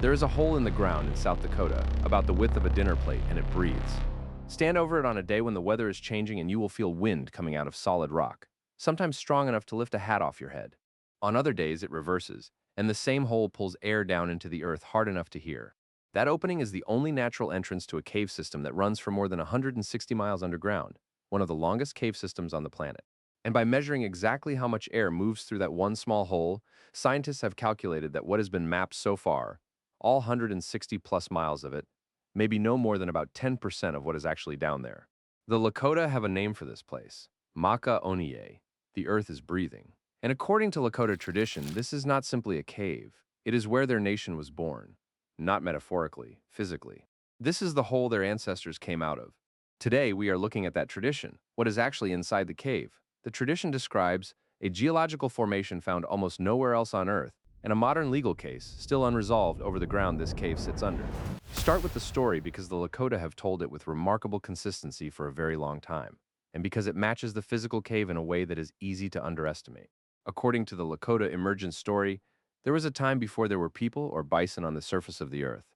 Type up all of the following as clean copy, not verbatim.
There is a hole in the ground in South Dakota, about the width of a dinner plate, and it breathes. Stand over it on a day when the weather is changing and you will feel wind coming out of solid rock, sometimes strong enough to lift a hat off your head. On other days, it reverses, and the same hole pulls air down into the earth hard enough to hear. That opening is the only natural entrance to a cave system that runs for more than 160 miles underground, one of the longest cave systems on the planet. And by measuring exactly how much air moves through that one small hole, scientists have calculated that what has been mapped so far, all 160 plus miles of it, may be no more than about 10% of what is actually down there. The Lakota have a name for this place, Maka Oniye. The earth is breathing. And according to Lakota tradition, this is not simply a cave. It is where their nation was born. Not metaphorically, physically. This is the hole their ancestors came out of. Today, we are looking at that tradition, what is actually inside the cave. The tradition describes a geological formation found almost nowhere else on Earth, and a modern legal case, still unresolved, over the ground this cave sits under. Start with the story because the Lakota have told it with remarkable consistency for a very long time, and because it matches the physical cave in a way that is easy to underestimate. According to the Lakota Emergence Story, there was a time before there were people or bison on the surface of the earth.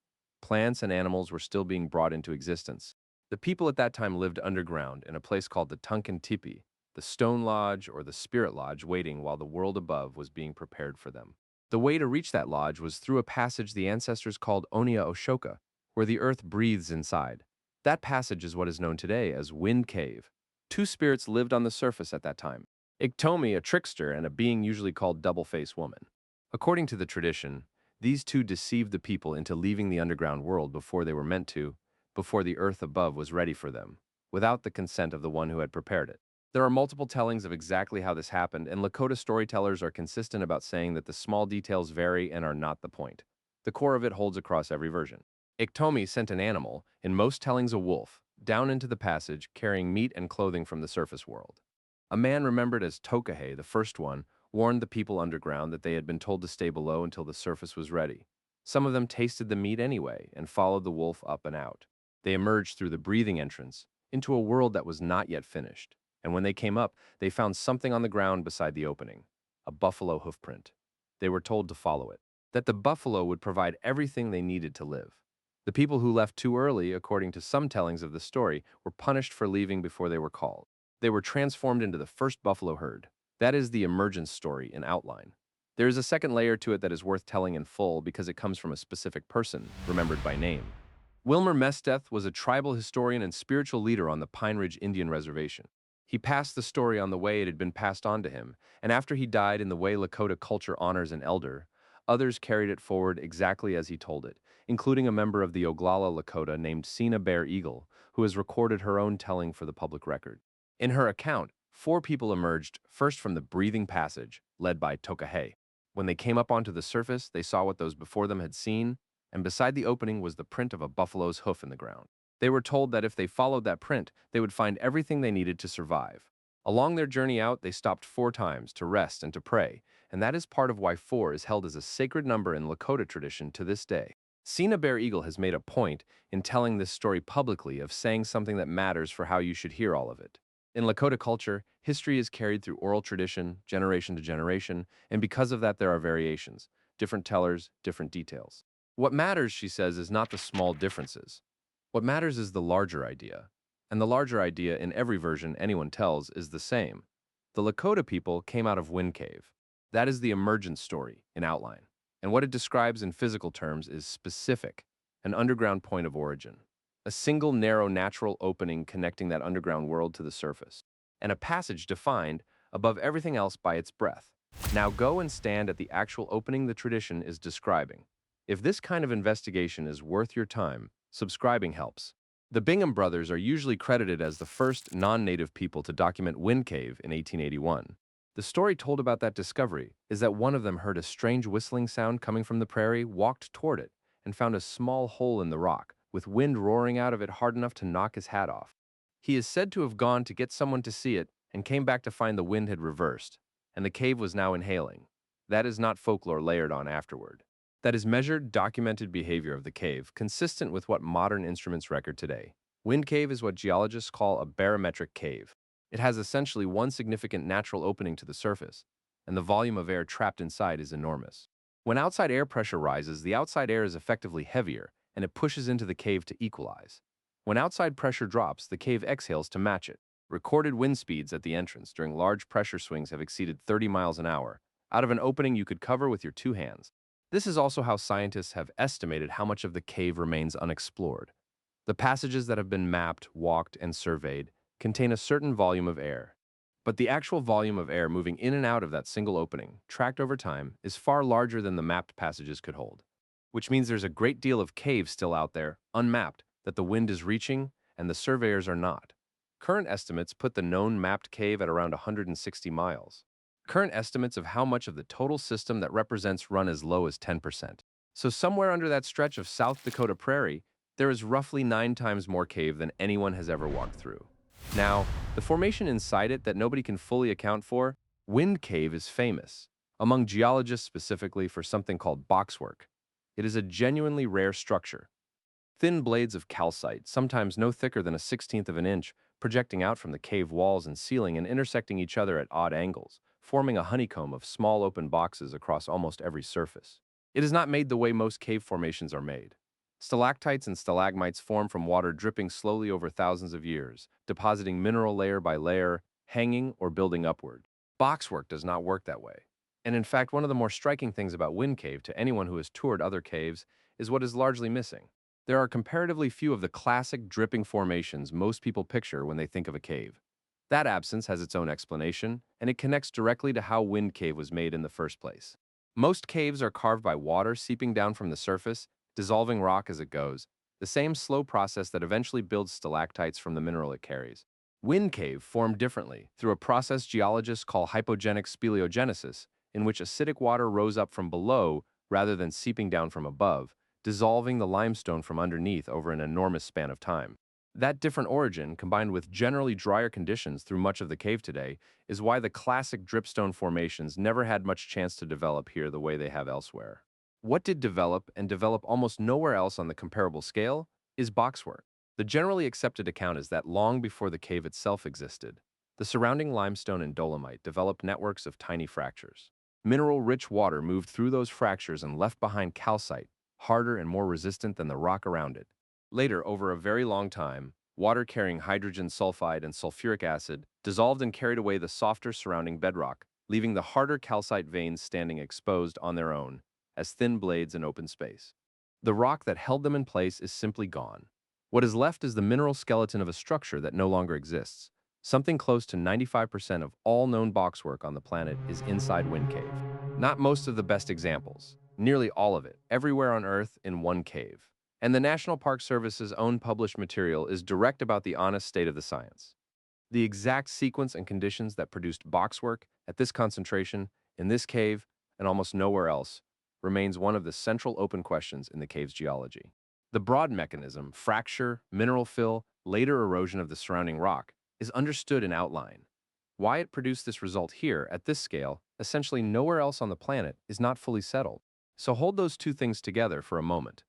Plants and animals were still being brought into existence. The people at that time lived underground in a place called the Tunkan Tipi, the stone lodge or the spirit lodge, waiting while the world above was being prepared for them. The way to reach that lodge was through a passage the ancestors called Onia Oshoka, where the earth breathes inside. That passage is what is known today as Wind Cave. Two spirits lived on the surface at that time. Iktomi, a trickster, and a being usually called Double-Face Woman. According to the tradition, these two deceived the people into leaving the underground world before they were meant to, before the earth above was ready for them, without the consent of the one who had prepared it. There are multiple tellings of exactly how this happened, and Lakota storytellers are consistent about saying that the small details vary and are not the point. The core of it holds across every version. Iktomi sent an animal, in most tellings a wolf, down into the passage carrying meat and clothing from the surface world. A man remembered as Tokahe, the first one, warned the people underground that they had been told to stay below until the surface was ready. Some of them tasted the meat anyway and followed the wolf up and out. They emerged through the breathing entrance into a world that was not yet finished. And when they came up, they found something on the ground beside the opening, a buffalo hoofprint. They were told to follow it, that the buffalo would provide everything they needed to live. The people who left too early, according to some tellings of the story, were punished for leaving before they were called. They were transformed into the first buffalo herd. That is the emergence story in outline. There is a second layer to it that is worth telling in full because it comes from a specific person, remembered by name. Wilmer Mesteth was a tribal historian and spiritual leader on the Pine Ridge Indian Reservation. He passed the story on the way it had been passed on to him, and after he died in the way Lakota culture honors an elder, others carried it forward exactly as he told it, including a member of the Oglala Lakota named Sina Bear Eagle, who has recorded her own telling for the public record. In her account, 4 people emerged, first from the breathing passage, led by Tokahe. When they came up onto the surface, they saw what those before them had seen, and beside the opening was the print of a buffalo's hoof in the ground. They were told that if they followed that print, they would find everything they needed to survive. Along their journey out, they stopped 4 times to rest and to pray, and that is part of why 4 is held as a sacred number in Lakota tradition to this day. Sina Bear Eagle has made a point in telling this story publicly of saying something that matters for how you should hear all of it. In Lakota culture, history is carried through oral tradition, generation to generation, and because of that there are variations, different tellers, different details. What matters, she says, is not the small differences. What matters is the larger idea. And the larger idea in every version anyone tells is the same. The Lakota people came out of Wind Cave. That is the emergence story in outline. And what it describes in physical terms is specific, an underground point of origin. A single narrow natural opening connecting that underground world to the surface, and a passage defined above everything else by its breadth. Now go and stand at the actual opening the tradition is describing. If this kind of investigation is worth your time, subscribing helps. The Bingham brothers are usually credited as the first non-native people to document Wind Cave in 1881. The story told about that discovery is that one of them heard a strange whistling sound coming from the prairie, walked toward it, and found a small hole in the rock, with wind roaring out of it hard enough to knock his hat off. He is said to have gone to get someone to see it and came back to find the wind had reversed, and the cave was now inhaling. That is not folklore layered on afterward. That is measured, documented behavior of the cave, consistent with what modern instruments record today. Wind cave is what geologists call a barometric cave. It has essentially one significant natural opening to the surface, and the volume of air trapped inside is enormous. When outside air pressure rises, the outside air is effectively heavier, and it pushes into the cave to equalize. When outside pressure drops, the cave exhales to match it. Recorded wind speeds at the entrance during large pressure swings have exceeded 30 miles an hour, out of an opening you could cover with your two hands. This is also how scientists have estimated how much of the cave remains unexplored. The passages that have been mapped, walked, and surveyed contain a certain volume of air. But the actual volume of air moving in and out of that single opening, tracked over time, is far larger than the mapped passages could hold. Which means there's a great deal of cave still out there, unmapped, that the wind is reaching and the surveyors are not. Current estimates put the known mapped cave at around 160 miles. Current estimates of how much of the total system that represents run as low as 10%. So somewhere under that stretch of South Dakota prairie, there is roughly 9 times more cave than anyone has ever walked through. Now, the formation inside it that nobody can fully account for, Wind Cave, is famous, among geologists specifically, for something called boxwork. It is a genuinely rare structure. Thin blades of calcite, sometimes no thicker than a 16th of an inch, projecting out from the cave walls and ceiling and intersecting each other at odd angles, forming a honeycomb of small open boxes across almost every surface. It is not made the way most cave formations are made. Stalactites and stalagmites form from water dripping slowly over thousands of years, depositing mineral layer by layer, hanging or building upward. Boxwork does not work that way. And in fact, one of the more striking things about Wind Cave to anyone who has toured other caves is what is largely missing. There are comparatively few of the classic dripping formations most people picture when they think of a cave. That absence has its own explanation, and it connects directly to how Wind Cave was made in the first place. Most caves are carved by water seeping down from the surface, dissolving rock as it goes, the same slow process that eventually builds stalactites from the mineral it carries. Wind Cave formed differently through a process geologists call hypogenic speleogenesis, in which acidic water rose up from below rather than seeping down from above, dissolving the limestone from underneath over an enormous span of time. That different origin, combined with generally drier conditions through much of the cave today, is why the classic dripstone formations never had much chance to develop here the way they have elsewhere. What did develop, and develop almost nowhere else on the comparable scale, is boxwork. The generally accepted account is that long before the cave itself existed, the surrounding limestone and dolomite developed networks of tiny fractures. Mineral-rich water moved through those fractures and left behind calcite, harder and more resistant than the rock around it. Later, over a very long time, water carrying hydrogen sulfide and sulfuric acid dissolved and carried away the softer surrounding bedrock, leaving the harder calcite veins standing exposed on their own, as thin blades in open space. The rock that held them in place is simply gone. What is left is the mineral skeleton of a structure that no longer exists. Something close to 95% of all known boxwork on the planet is inside Wind Cave. Not most of the best examples, nearly all of it, everywhere on Earth in one cave. And the National Park Service's own published material is direct about the honest state of the science. The exact sequence and conditions that produced boxwork at this concentration, in this cave, and almost nowhere else, remains one of the central open questions in the cave's geology. The broad mechanism, fracture, mineral fill, later erosion of the surrounding rock, is understood in outline. Why it produced this result here, at this scale, essentially nowhere else on the planet, is not fully settled. So hold those two things together for a moment.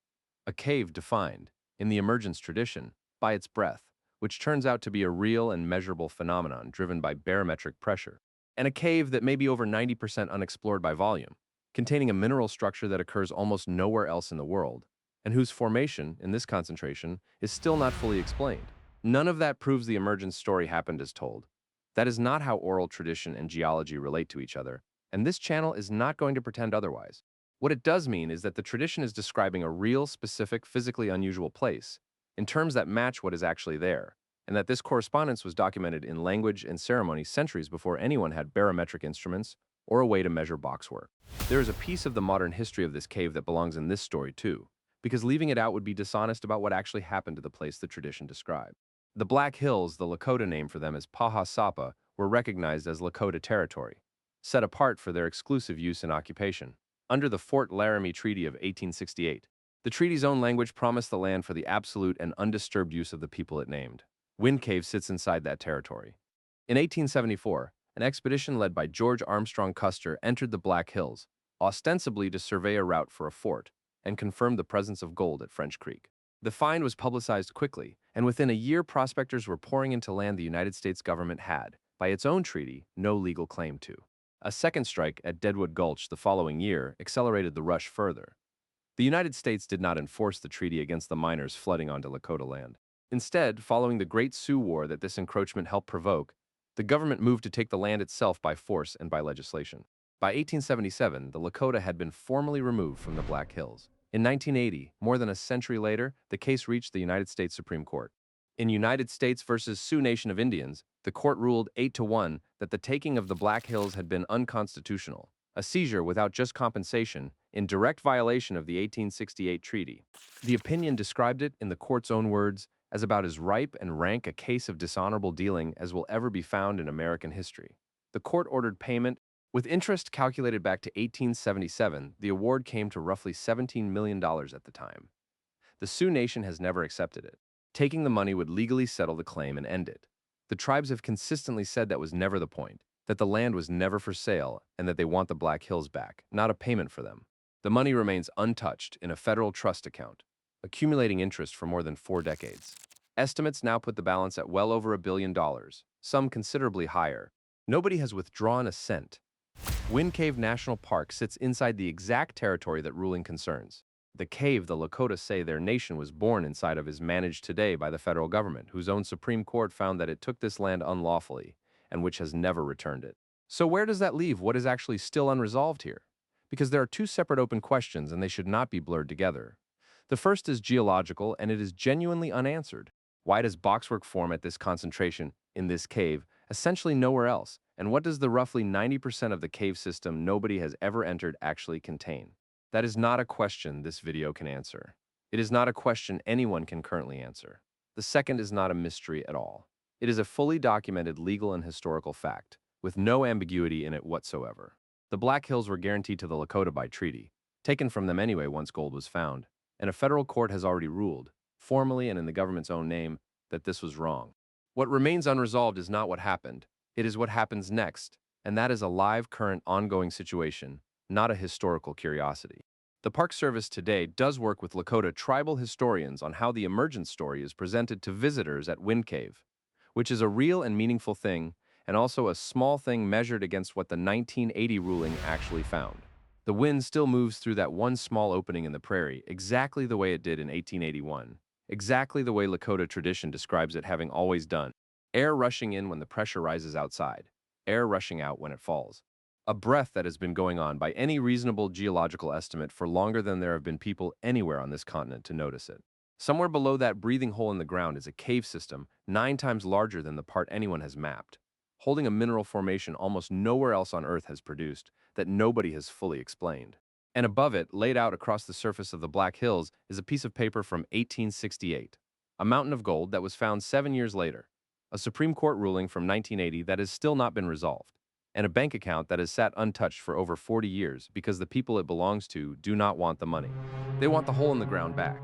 A cave defined, in the emergence tradition, by its breadth, which turns out to be a real and measurable phenomenon driven by barometric pressure, and a cave that may be over 90% unexplored by volume, containing a mineral structure that occurs almost nowhere else in the world, and whose formation, in this concentration, is still not fully explained. None of that proves the emergence story happened as told. That is not how oral tradition and geology relate to each other, and this channel is not going to pretend otherwise. What it does mean is that the tradition is describing a real, specific, physically unusual place, in terms that match what is actually there, and that this correspondence was documented in language and ceremony centuries before anyone had barometric instruments or a way to measure boxwork. There is a piece of the modern history of this cave that belongs in this story too, because leaving it out would be dishonest about what actually happened to the place the tradition described. The Black Hills, the Lakota name for them is Paha Sapa, were recognized as Lakota territory, set apart for their exclusive use and occupation, under the Fort Laramie Treaty of 1868. The treaty's own language promised the land for the absolute and undisturbed use of the people it named. Wind Cave sits inside that territory. In 1874, an expedition led by George Armstrong Custer entered the Black Hills, ostensibly to survey a route for a fort, and confirmed the presence of gold at French Creek. The find was publicized quickly, and within a year prospectors were pouring into land the United States government had, by its own treaty, no legal claim to. A second strike at Deadwood Gulch the following year accelerated the rush further. The United States did not enforce the treaty against the miners flooding onto Lakota land. Instead, following the Great Sioux War that this encroachment helped provoke, the government moved to take the land itself by force and by legislation. By 1877, the Lakota had been formally removed from the Black Hills. In 1980, more than a century later, the case reached the United States Supreme Court. In United States versus Sioux Nation of Indians, the court ruled 8-1 that the taking of the Black Hills had been unconstitutional, a seizure without just compensation, in direct violation of the 1868 treaty. The opinion described it, in the court's own words, as about as ripe and rank a case of dishonorable dealing as will ever be found in American history. The court ordered payment. With interest calculated back to 1877, the award came to roughly $17 million at the time. The Sioux Nation has never accepted it. Taking the money would legally settle the claim and end it. The tribes have consistently said that was never the point, that the land was never for sale, and that they want the Black Hills back, not a payment for them. The money remains untouched in a federal trust account, accumulating interest for more than 4 decades. Estimates now put the balance at well over $1 billion, some considerably higher. Nobody has withdrawn a cent. Wind Cave National Park sits inside the exact territory that ruling concerns. The cave the Lakota say their nation was born inside of is managed today by the federal government, whose own Supreme Court found that it took this land unlawfully, and which has never returned it. So where does that leave what is actually still unresolved here? Because there are two separate open questions and they should not be blurred together. The first is geological, and it is genuinely unanswered. Why does boxwork form at this concentration, in this cave, essentially nowhere else? And what does the roughly 90% of the cave system nobody has ever entered actually contain? That is not a question this video can answer. It is not a question anyone can currently answer. The second is not a mystery at all. It is a fully documented legal and historical fact, with no ambiguity in it whatsoever. The Black Hills were guaranteed to the Lakota by treaty, taken from them anyway once gold was found, and a federal court has already ruled, formally and in the government's own name, that this was wrong. What remains unresolved is not what happened, it is what happens next, and that is a live, current, ongoing situation, not a historical curiosity. The Park Service today does work with Lakota tribal historians on how the emergence story is presented to visitors at Wind Cave, which is a real and meaningful thing, and also a small thing measured against what the 1980 ruling actually found. The wind still moves through that one small opening in the prairie, exactly the way it did in 1881, exactly the way Lakota tradition describes it having always done. Air rushing in when the pressure rises outside, air rushing out when it falls. A breath that has been going on by any reasonable geological estimate for longer than there have been people anywhere on this continent to notice it. Somewhere below that breathing hole in the ground is a cave system 9 times larger than the part anyone has mapped, holding a mineral formation almost nowhere else on Earth has produced, that nobody has fully explained. And above it, laid out across the surface of the Black Hills, is a piece of paper from 1868, a mountain of gold that was found 7 years later, a Supreme Court ruling from 1980 that has still not been resolved, and a bank account that has sat untouched for over 40 years because the people it belongs to do not want the money. They want the hole in the ground back.